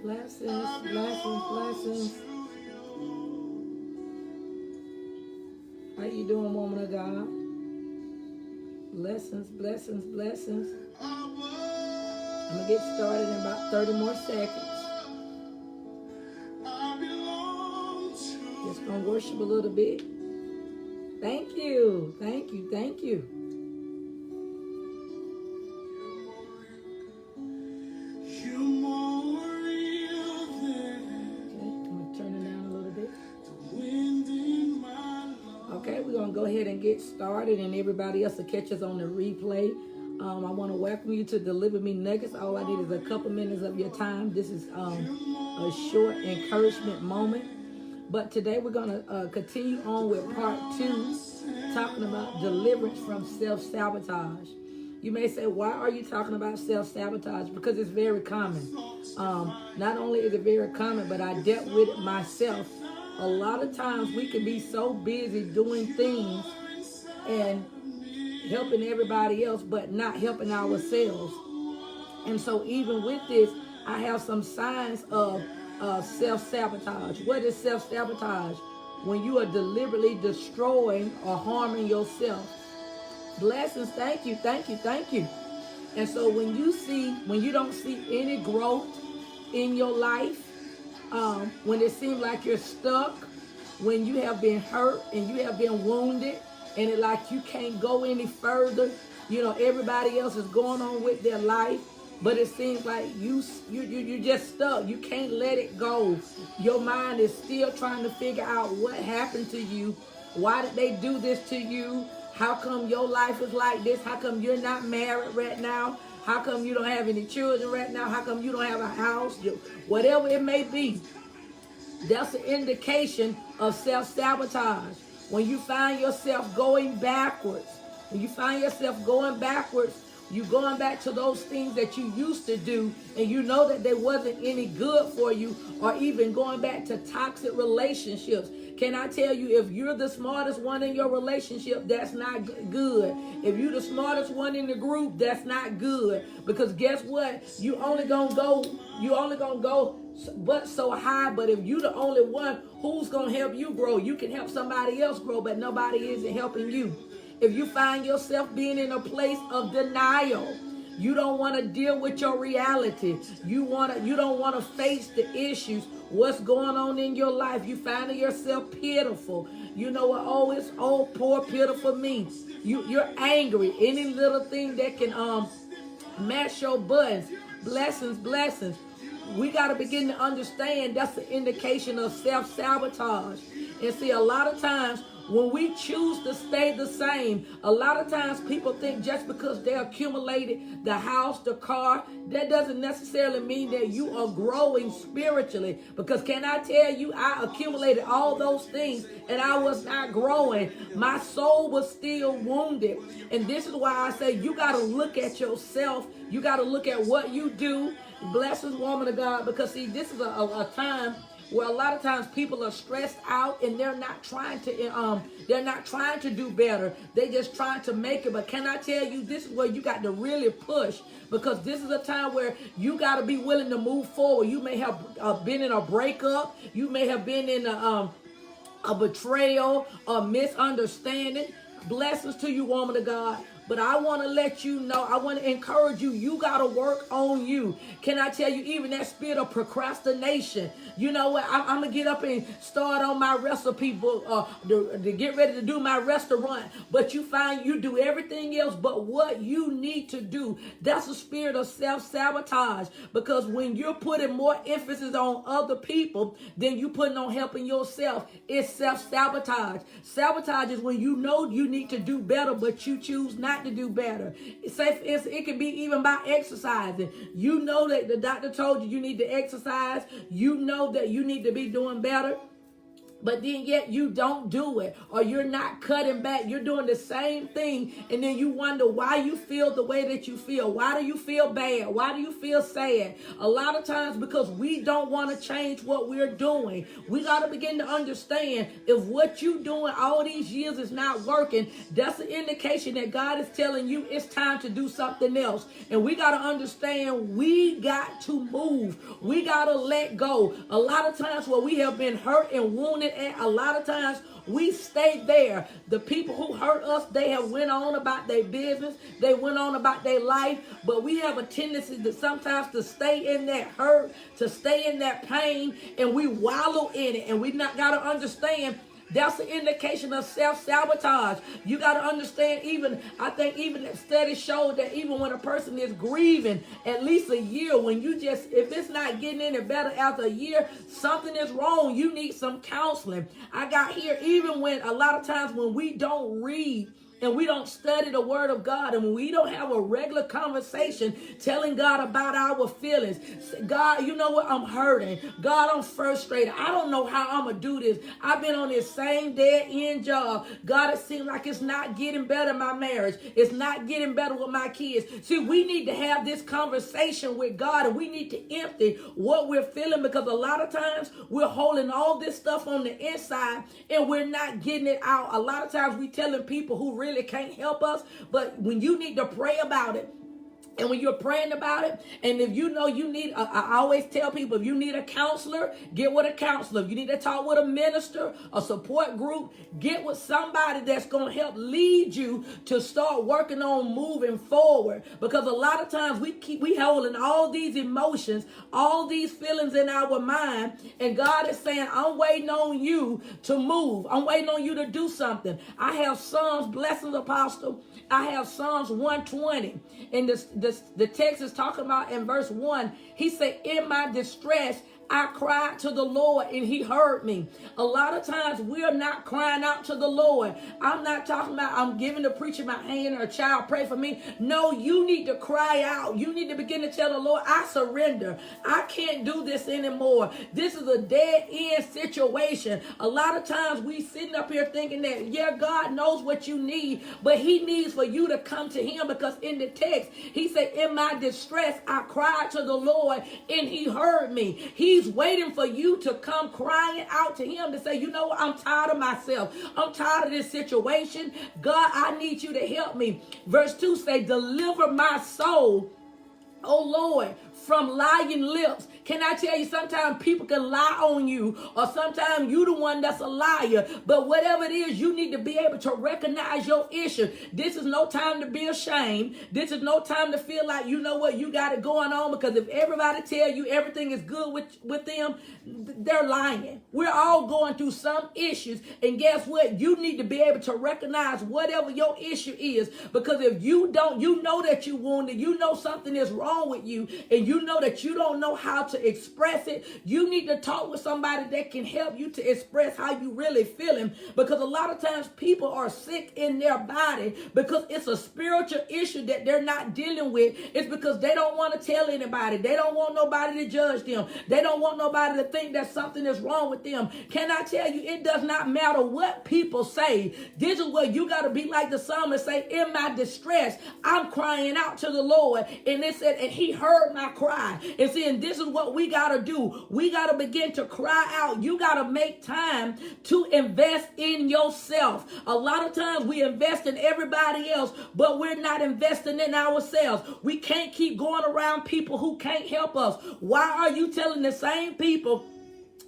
Blessings, blessings, blessings. How you doing, woman of God? Blessings, blessings, blessings. I'm going to get started in about 30 more seconds. Just going to worship a little bit. Thank you, thank you, thank you. We're going to go ahead and get started, and everybody else will catch us on the replay. I want to welcome you to Deliver Me Nuggets. All I need is a couple minutes of your time. This is a short encouragement moment. But today we're going to continue on with part 2, talking about deliverance from self-sabotage. You may say, why are you talking about self-sabotage? Because it's very common. Not only is it very common, but I dealt with it myself. A lot of times we can be so busy doing things and helping everybody else, but not helping ourselves. And so even with this, I have some signs of self-sabotage. What is self-sabotage? When you are deliberately destroying or harming yourself. Blessings, thank you, thank you, thank you. And so when you don't see any growth in your life, when it seems like you're stuck, when you have been hurt and you have been wounded, and it like you can't go any further, you know, everybody else is going on with their life, but it seems like you're just stuck. You can't let it go. Your mind is still trying to figure out what happened to you. Why did they do this to you? How come your life is like this? How come you're not married right now? How come you don't have any children right now? How come you don't have a house? Whatever it may be, that's an indication of self-sabotage. When you find yourself going backwards, you're going back to those things that you used to do, and you know that they wasn't any good for you, or even going back to toxic relationships. Can I tell you, if you're the smartest one in your relationship, that's not good. If you're the smartest one in the group, that's not good. Because guess what? You only gonna go but so high. But if you're the only one, who's gonna help you grow? You can help somebody else grow, but nobody isn't helping you. If you find yourself being in a place of denial, you don't want to deal with your reality. You don't want to face the issues, what's going on in your life. You finding yourself pitiful. You know what? Poor pitiful me. You're angry. Any little thing that can mash your buttons. Blessings. We got to begin to understand that's an indication of self-sabotage. And see, a lot of times when we choose to stay the same, a lot of times people think just because they accumulated the house, the car, that doesn't necessarily mean that you are growing spiritually. Because can I tell you, I accumulated all those things and I was not growing. My soul was still wounded. And this is why I say you got to look at yourself. You got to look at what you do. Blessings, woman of God, because see, this is a time where a lot of times people are stressed out and they're not trying to do better. They're just trying to make it. But can I tell you, this is where you got to really push, because this is a time where you got to be willing to move forward. You may have been in a breakup. You may have been in a betrayal, a misunderstanding. Blessings to you, woman of God. But I want to let you know, I want to encourage you, you got to work on you. Can I tell you, even that spirit of procrastination, you know what, I'm going to get up and start on my recipe book, to get ready to do my restaurant. But you find you do everything else but what you need to do. That's a spirit of self-sabotage. Because when you're putting more emphasis on other people than you putting on helping yourself, it's self-sabotage. Sabotage is when you know you need to do better, but you choose not to do better. It can be even by exercising. You know that the doctor told you need to exercise. You know that you need to be doing better. but then yet you don't do it, or you're not cutting back. You're doing the same thing, and then you wonder why you feel the way that you feel. Why do you feel bad? Why do you feel sad? A lot of times because we don't want to change what we're doing. We got to begin to understand, if what you're doing all these years is not working, that's an indication that God is telling you it's time to do something else. And we got to understand, we got to move. We got to let go. A lot of times where we have been hurt and wounded, and a lot of times we stay there. The people who hurt us, they have went on about their business. They went on about their life. But we have a tendency to sometimes to stay in that hurt, to stay in that pain, and we wallow in it. And we not got to understand, that's an indication of self-sabotage. You got to understand, I think that study showed that even when a person is grieving at least a year, if it's not getting any better after a year, something is wrong. You need some counseling. I got here, even when a lot of times when we don't read, and we don't study the word of God, and when we don't have a regular conversation telling God about our feelings. God, you know what? I'm hurting. God, I'm frustrated. I don't know how I'm going to do this. I've been on this same dead end job. God, it seems like it's not getting better in my marriage. It's not getting better with my kids. See, we need to have this conversation with God, and we need to empty what we're feeling, because a lot of times we're holding all this stuff on the inside and we're not getting it out. A lot of times we telling people who really can't help us, but when you need to pray about it, and when you're praying about it, and if you know you need, I always tell people, if you need a counselor, get with a counselor. If you need to talk with a minister, a support group, get with somebody that's going to help lead you to start working on moving forward. Because a lot of times we holding all these emotions, all these feelings in our mind, and God is saying, I'm waiting on you to move. I'm waiting on you to do something. I have Psalms, blessings, Apostle. I have Psalms 120, and the text is talking about in verse 1. He said, in my distress, I cried to the Lord and he heard me. A lot of times we are not crying out to the Lord. I'm not talking about I'm giving the preacher my hand or a child pray for me. No, you need to cry out. You need to begin to tell the Lord, I surrender. I can't do this anymore. This is a dead end situation. A lot of times we sitting up here thinking that, yeah, God knows what you need, but he needs for you to come to him, because in the text, he said, in my distress, I cried to the Lord and he heard me. He's waiting for you to come crying out to him to say, you know what, I'm tired of myself. I'm tired of this situation. God, I need you to help me. Verse 2 say, deliver my soul, oh Lord, from lying lips. Can I tell you, sometimes people can lie on you, or sometimes you the one that's a liar. But whatever it is, you need to be able to recognize your issue. This is no time to be ashamed. This is no time to feel like, you know what, you got it going on, because if everybody tell you everything is good with them, they're lying. We're all going through some issues, and guess what? You need to be able to recognize whatever your issue is, because if you don't, you know that you're wounded, you know something is wrong with you, and you know that you don't know how to express it. You need to talk with somebody that can help you to express how you really feeling, because a lot of times people are sick in their body because it's a spiritual issue that they're not dealing with. It's because they don't want to tell anybody. They don't want nobody to judge them. They don't want nobody to think that something is wrong with them. Can I tell you, it does not matter what people say. This is where you got to be like the psalmist, say, in my distress, I'm crying out to the Lord. And it said, and he heard my cry. And see, and this is what we got to do. We got to begin to cry out. You got to make time to invest in yourself. A lot of times we invest in everybody else, but we're not investing in ourselves. We can't keep going around people who can't help us. Why are you telling the same people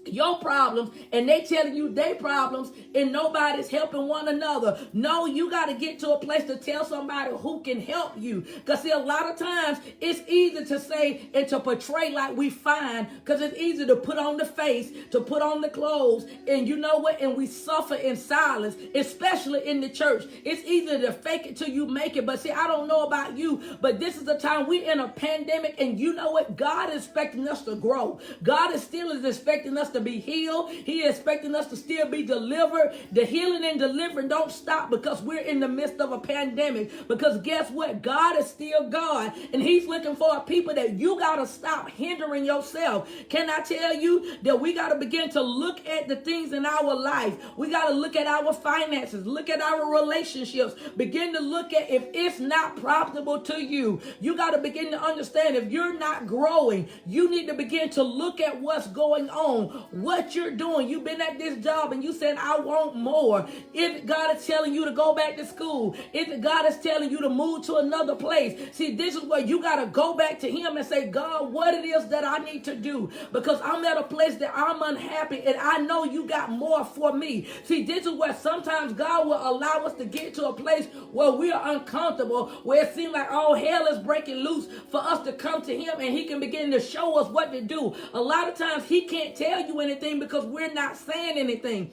your problems and they telling you their problems and nobody's helping one another? No, you got to get to a place to tell somebody who can help you. Because see, a lot of times it's easy to say and to portray like we fine, because it's easy to put on the face, to put on the clothes, and you know what, and we suffer in silence, especially in the church. It's easy to fake it till you make it. But see, I don't know about you, but this is the time we're in a pandemic, and you know what, God is expecting us to grow. God is still expecting us us to be healed. He is expecting us to still be delivered. The healing and delivering don't stop because we're in the midst of a pandemic. Because guess what? God is still God. And he's looking for a people that you got to stop hindering yourself. Can I tell you that we got to begin to look at the things in our life? We got to look at our finances, look at our relationships, begin to look at if it's not profitable to you. You got to begin to understand if you're not growing, you need to begin to look at what's going on, what you're doing. You've been at this job and you said, I want more. If God is telling you to go back to school, if God is telling you to move to another place, see, this is where you got to go back to him and say, God, what it is that I need to do, because I'm at a place that I'm unhappy and I know you got more for me. See, this is where sometimes God will allow us to get to a place where we are uncomfortable, where it seems like all hell is breaking loose for us to come to him and he can begin to show us what to do. A lot of times he can't tell you anything because we're not saying anything.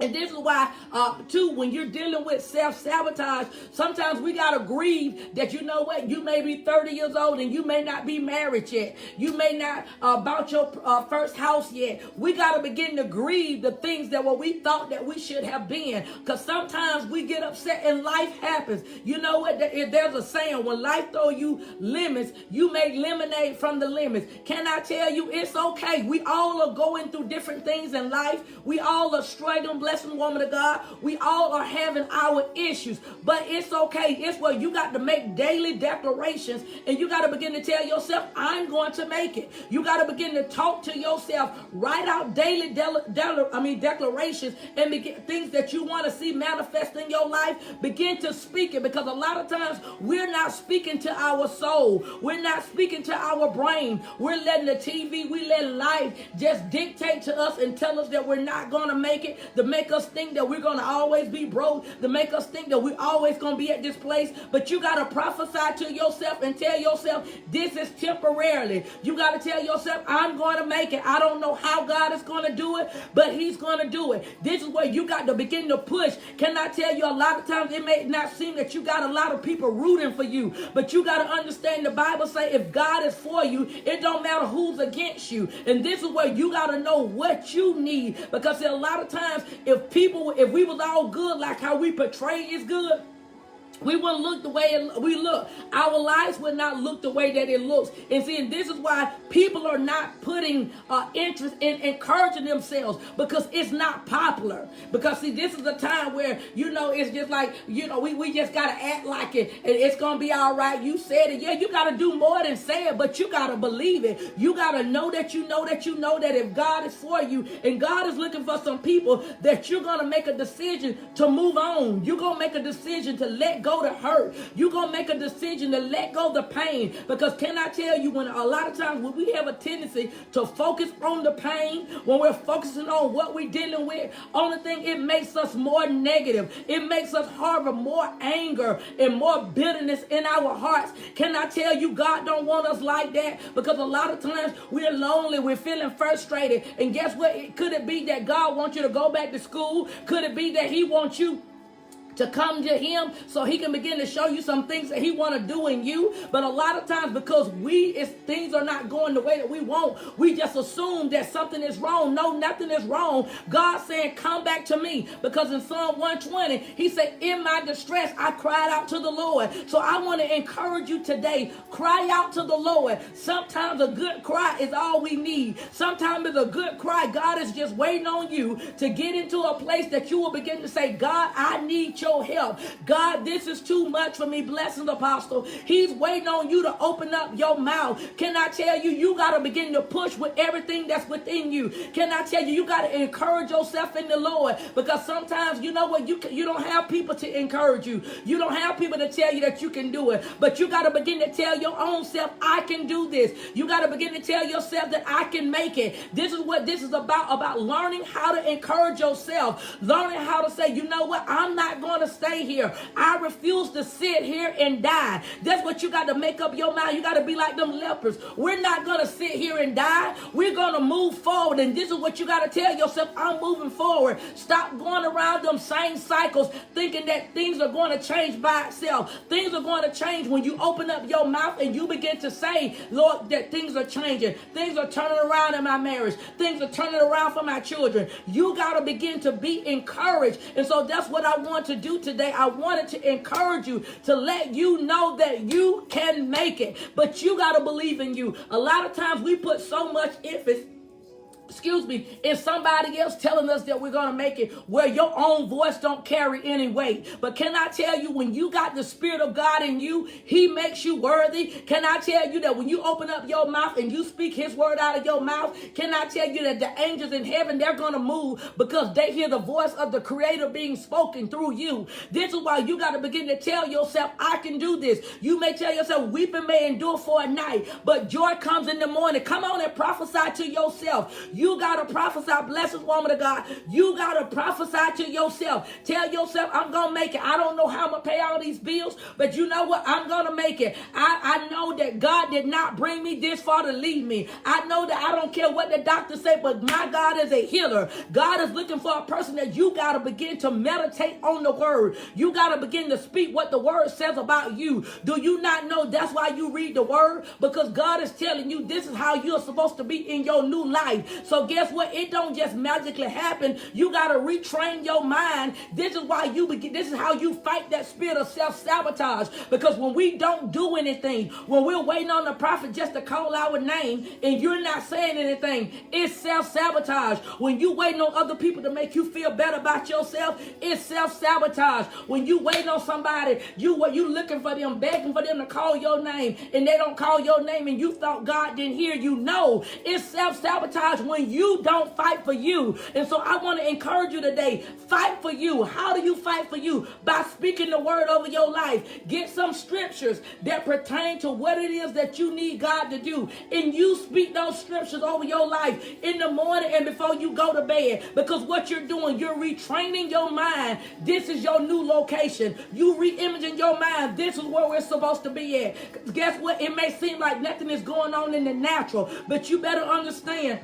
And this is why, too, when you're dealing with self-sabotage, sometimes we got to grieve that, you know what, you may be 30 years old and you may not be married yet. You may not bought your first house yet. We got to begin to grieve the things that what we thought that we should have been. Because sometimes we get upset and life happens. You know what, there's a saying, when life throw you lemons, you make lemonade from the lemons. Can I tell you, it's okay. We all are going through different things in life. We all are struggling. Blessing, woman of God, we all are having our issues, but it's okay. It's where you got to make daily declarations, and you got to begin to tell yourself, I'm going to make it. You got to begin to talk to yourself, write out daily declarations, and begin things that you want to see manifest in your life. Begin to speak it, because a lot of times we're not speaking to our soul. We're not speaking to our brain. We're letting the TV, we let life just dictate to us and tell us that we're not going to make it. The make us think that we're going to always be broke, to make us think that we're always going to be at this place. But you got to prophesy to yourself and tell yourself, this is temporarily. You got to tell yourself, I'm going to make it. I don't know how God is going to do it, but he's going to do it. This is where you got to begin to push. Can I tell you, a lot of times it may not seem that you got a lot of people rooting for you, but you got to understand the Bible say if God is for you, it don't matter who's against you. And this is where you got to know what you need, because a lot of times if we was all good like how we portray is good, we wouldn't look the way we look. Our lives would not look the way that it looks. And see, and this is why people are not putting interest in encouraging themselves, because it's not popular. Because see, this is a time where, it's just like, we just got to act like it and it's going to be all right. You said it. Yeah, you got to do more than say it, but you got to believe it. You got to know that you know that you know that if God is for you, and God is looking for some people that you're going to make a decision to move on. You're going to make a decision to let go the hurt. You're going to make a decision to let go the pain. Because can I tell you, when a lot of times when we have a tendency to focus on the pain, when we're focusing on what we're dealing with, only thing, it makes us more negative. It makes us harbor more anger and more bitterness in our hearts. Can I tell you, God don't want us like that? Because a lot of times we're lonely, we're feeling frustrated. And guess what? Could it be that God wants you to go back to school? Could it be that he wants you to come to him so he can begin to show you some things that he want to do in you? But a lot of times, because things are not going the way that we want, we just assume that something is wrong. No, nothing is wrong. God's saying, come back to me. Because in Psalm 120, he said, in my distress, I cried out to the Lord. So I want to encourage you today, cry out to the Lord. Sometimes a good cry is all we need. Sometimes it's a good cry. God is just waiting on you to get into a place that you will begin to say, God, I need your help. God, this is too much for me. Blessings, Apostle. He's waiting on you to open up your mouth. Can I tell you, you got to begin to push with everything that's within you. Can I tell you, you got to encourage yourself in the Lord, because sometimes, you know what, you don't have people to encourage you. You don't have people to tell you that you can do it, but you got to begin to tell your own self, I can do this. You got to begin to tell yourself that I can make it. This is what this is about learning how to encourage yourself, learning how to say, you know what, I'm not going going to stay here. I refuse to sit here and die. That's what you got to make up your mind. You got to be like them lepers. We're not going to sit here and die. We're going to move forward. And this is what you got to tell yourself. I'm moving forward. Stop going around them same cycles thinking that things are going to change by itself. Things are going to change when you open up your mouth and you begin to say, Lord, that things are changing. Things are turning around in my marriage. Things are turning around for my children. You got to begin to be encouraged. And so that's what I want to do today. I wanted to encourage you, to let you know that you can make it. But you got to believe in you. A lot of times we put so much emphasis in somebody else telling us that we're going to make it, where your own voice don't carry any weight. But can I tell you, when you got the Spirit of God in you, he makes you worthy. Can I tell you that when you open up your mouth and you speak his word out of your mouth, can I tell you that the angels in heaven, they're going to move because they hear the voice of the Creator being spoken through you. This is why you got to begin to tell yourself, I can do this. You may tell yourself, weeping may endure for a night, but joy comes in the morning. Come on and prophesy to yourself. You got to prophesy, blessed woman of God. You got to prophesy to yourself. Tell yourself, I'm going to make it. I don't know how I'm going to pay all these bills, but you know what? I'm going to make it. I know that God did not bring me this far to leave me. I know that I don't care what the doctor say, but my God is a healer. God is looking for a person that you got to begin to meditate on the word. You got to begin to speak what the word says about you. Do you not know that's why you read the word? Because God is telling you this is how you're supposed to be in your new life. So guess what? It don't just magically happen. You got to retrain your mind. This is why you begin. This is how you fight that spirit of self-sabotage. Because when we don't do anything, when we're waiting on the prophet just to call our name and you're not saying anything, it's self-sabotage. When you waiting on other people to make you feel better about yourself, it's self-sabotage. When you waiting on somebody, you looking for them, begging for them to call your name, and they don't call your name, and you thought God didn't hear you. No, it's self-sabotage when you don't fight for you. And so I want to encourage you today, fight for you. How do you fight for you? By speaking the word over your life. Get some scriptures that pertain to what it is that you need God to do. And you speak those scriptures over your life in the morning and before you go to bed. Because what you're doing, you're retraining your mind. This is your new location. You re-imaging your mind. This is where we're supposed to be at. Guess what? It may seem like nothing is going on in the natural, but you better understand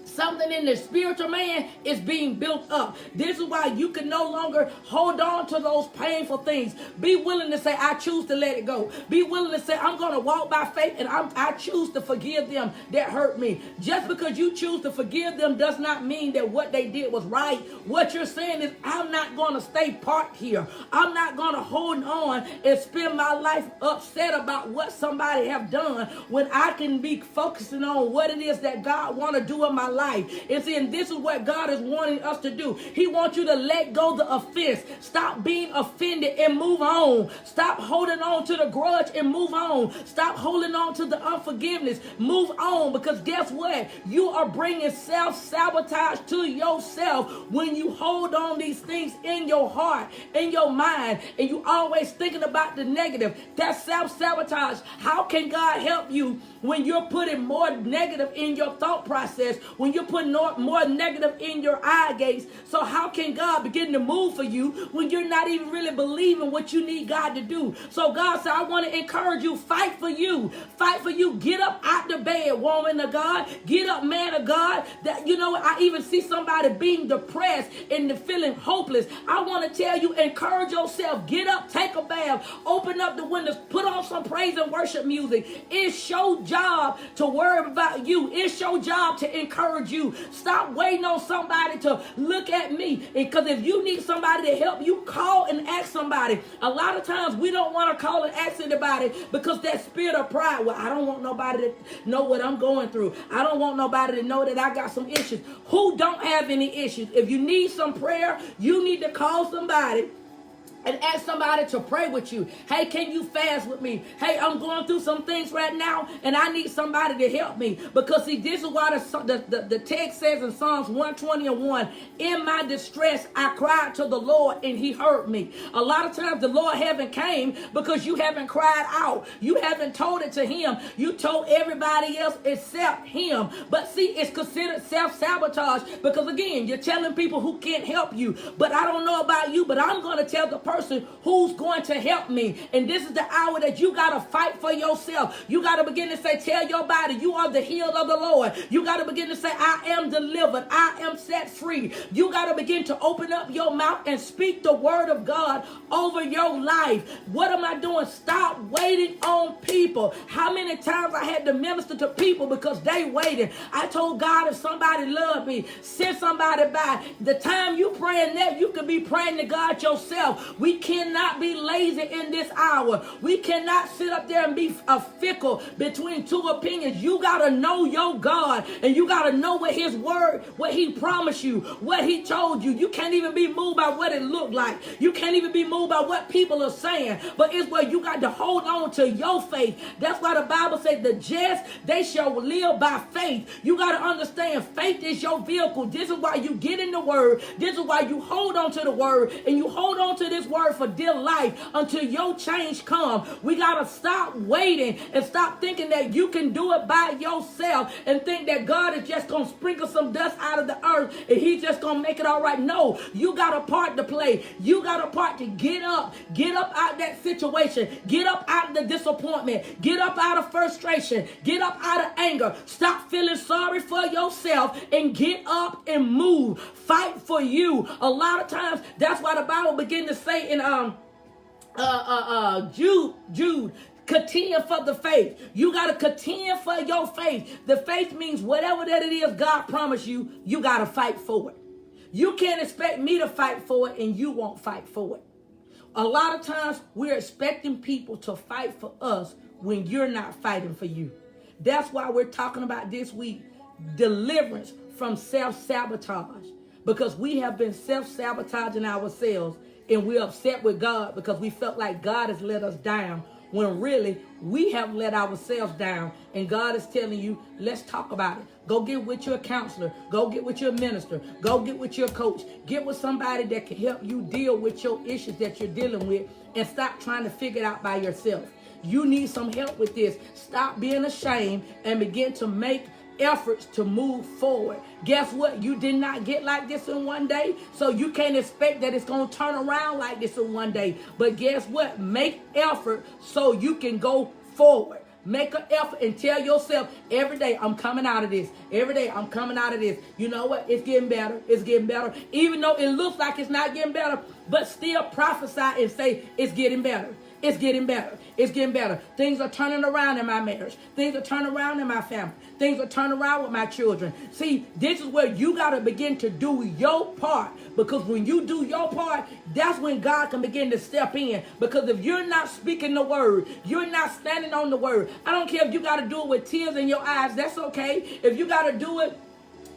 something in the spiritual man is being built up. This is why you can no longer hold on to those painful things. Be willing to say, I choose to let it go. Be willing to say, I'm going to walk by faith and I choose to forgive them that hurt me. Just because you choose to forgive them does not mean that what they did was right. What you're saying is, I'm not going to stay parked here. I'm not going to hold on and spend my life upset about what somebody have done when I can be focusing on what it is that God want to do in my life. It's in this is what God is wanting us to do. He wants you to let go the offense. Stop being offended and move on. Stop holding on to the grudge and move on. Stop holding on to the unforgiveness. Move on, because guess what? You are bringing self-sabotage to yourself when you hold on these things in your heart, in your mind, and you always thinking about the negative. That's self-sabotage. How can God help you when you're putting more negative in your thought process, when you're putting more negative in your eye gates? So how can God begin to move for you when you're not even really believing what you need God to do? So God said, I want to encourage you, fight for you. Fight for you. Get up out the bed, woman of God. Get up, man of God. That, you know, I even see somebody being depressed and feeling hopeless. I want to tell you, encourage yourself. Get up, take a bath, open up the windows, put on some praise and worship music. It's your job to worry about you. It's your job to encourage you. Stop waiting on somebody to look at me. Because if you need somebody to help you, call and ask somebody. A lot of times we don't want to call and ask anybody because that spirit of pride. Well, I don't want nobody to know what I'm going through. I don't want nobody to know that I got some issues. Who don't have any issues? If you need some prayer, you need to call somebody and ask somebody to pray with you. Hey, can you fast with me? Hey, I'm going through some things right now, and I need somebody to help me. Because see, this is why the text says in Psalms 120:1, in my distress, I cried to the Lord, and he heard me. A lot of times the Lord haven't came because you haven't cried out. You haven't told it to him. You told everybody else except him. But see, it's considered self-sabotage because, again, you're telling people who can't help you. But I don't know about you, but I'm going to tell the person who's going to help me. And this is the hour that you got to fight for yourself. You got to begin to say, tell your body, you are the healed of the Lord. You got to begin to say, I am delivered. I am set free. You got to begin to open up your mouth and speak the word of God over your life. What am I doing? Stop waiting on people. How many times I had to minister to people because they waited. I told God, if somebody loved me, send somebody by. The time you praying that, you can be praying to God yourself. We cannot be lazy in this hour. We cannot sit up there and be fickle between two opinions. You got to know your God, and you got to know what his word, what he promised you, what he told you. You can't even be moved by what it looked like. You can't even be moved by what people are saying. But it's where you got to hold on to your faith. That's why the Bible says the just, they shall live by faith. You got to understand, faith is your vehicle. This is why you get in the word. This is why you hold on to the word, and you hold on to this word for dear life until your change come. We got to stop waiting and stop thinking that you can do it by yourself and think that God is just going to sprinkle some dust out of the earth and he's just going to make it all right. No, you got a part to play. You got a part to get up out that situation, get up out of the disappointment, get up out of frustration, get up out of anger. Stop feeling sorry for yourself and get up and move. Fight for you. A lot of times, that's why the Bible begins to say in Jude, contend for the faith. You got to contend for your faith. The faith means whatever that it is God promised you, you got to fight for it. You can't expect me to fight for it and you won't fight for it. A lot of times we're expecting people to fight for us when you're not fighting for you. That's why we're talking about this week, deliverance from self-sabotage. Because we have been self-sabotaging ourselves, and we're upset with God because we felt like God has let us down, when really we have let ourselves down. And God is telling you, let's talk about it. Go get with your counselor. Go get with your minister. Go get with your coach. Get with somebody that can help you deal with your issues that you're dealing with, and stop trying to figure it out by yourself. You need some help with this. Stop being ashamed and begin to make efforts to move forward. Guess what? You did not get like this in one day, so you can't expect that it's going to turn around like this in one day. But guess what? Make effort so you can go forward. Make an effort and tell yourself every day, I'm coming out of this. Every day, I'm coming out of this. You know what? It's getting better. It's getting better. Even though it looks like it's not getting better, but still prophesy and say it's getting better. It's getting better. It's getting better. Things are turning around in my marriage. Things are turning around in my family. Things are turning around with my children. See, this is where you got to begin to do your part. Because when you do your part, that's when God can begin to step in. Because if you're not speaking the word, you're not standing on the word. I don't care if you got to do it with tears in your eyes. That's okay. If you got to do it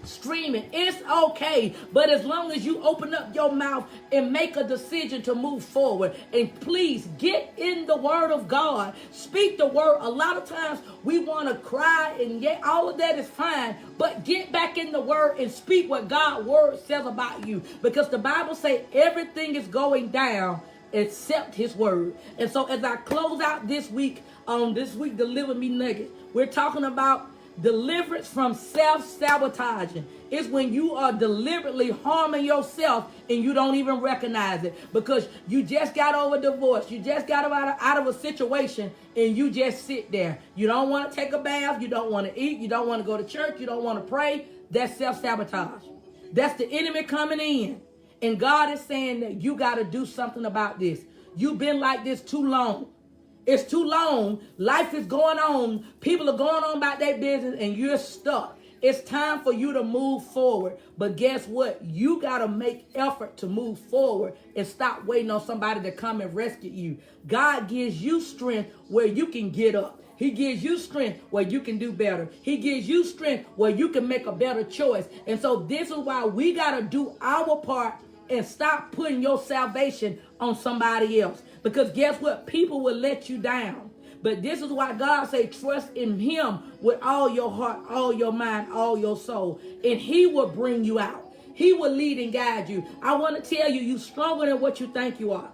streaming, it's okay. But as long as you open up your mouth and make a decision to move forward, and please get in the word of God, speak the word. A lot of times we want to cry, and yet all of that is fine, but get back in the word and speak what God's word says about you, because the Bible says everything is going down except his word. And so as I close out this week on this week Deliver Me Nugget, we're talking about deliverance from self-sabotaging. It's when you are deliberately harming yourself and you don't even recognize it, because you just got over divorce. You just got out of a situation and you just sit there. You don't want to take a bath. You don't want to eat. You don't want to go to church. You don't want to pray. That's self-sabotage. That's the enemy coming in. And God is saying that you got to do something about this. You've been like this too long. It's too long. Life is going on. People are going on about their business and you're stuck. It's time for you to move forward. But guess what? You got to make effort to move forward and stop waiting on somebody to come and rescue you. God gives you strength where you can get up. He gives you strength where you can do better. He gives you strength where you can make a better choice. And so this is why we got to do our part and stop putting your salvation on somebody else. Because guess what? People will let you down. But this is why God say trust in him with all your heart, all your mind, all your soul. And he will bring you out. He will lead and guide you. I want to tell you, you're stronger than what you think you are.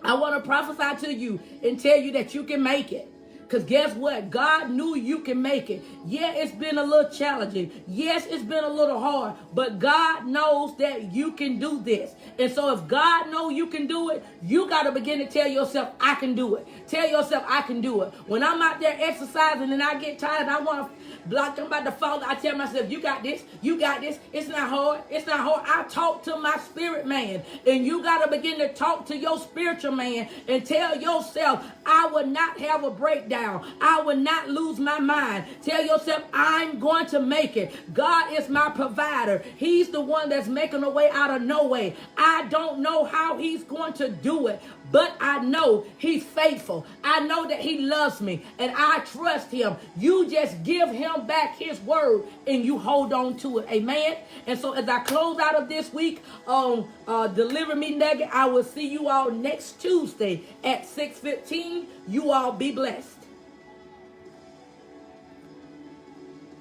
I want to prophesy to you and tell you that you can make it. Because guess what? God knew you can make it. Yeah, it's been a little challenging. Yes, it's been a little hard. But God knows that you can do this. And so if God knows you can do it, you got to begin to tell yourself, I can do it. Tell yourself, I can do it. When I'm out there exercising and I get tired, I want to block, I'm about to fall. I tell myself, you got this. You got this. It's not hard. It's not hard. I talk to my spirit man. And you got to begin to talk to your spiritual man and tell yourself, I will not have a breakdown. I will not lose my mind. Tell yourself, I'm going to make it. God is my provider. He's the one that's making a way out of no way. I don't know how he's going to do it, but I know he's faithful. I know that he loves me and I trust him. You just give him back his word and you hold on to it. Amen. And so as I close out of this week on Deliver Me Nugget, I will see you all next Tuesday at 6:15. You all be blessed.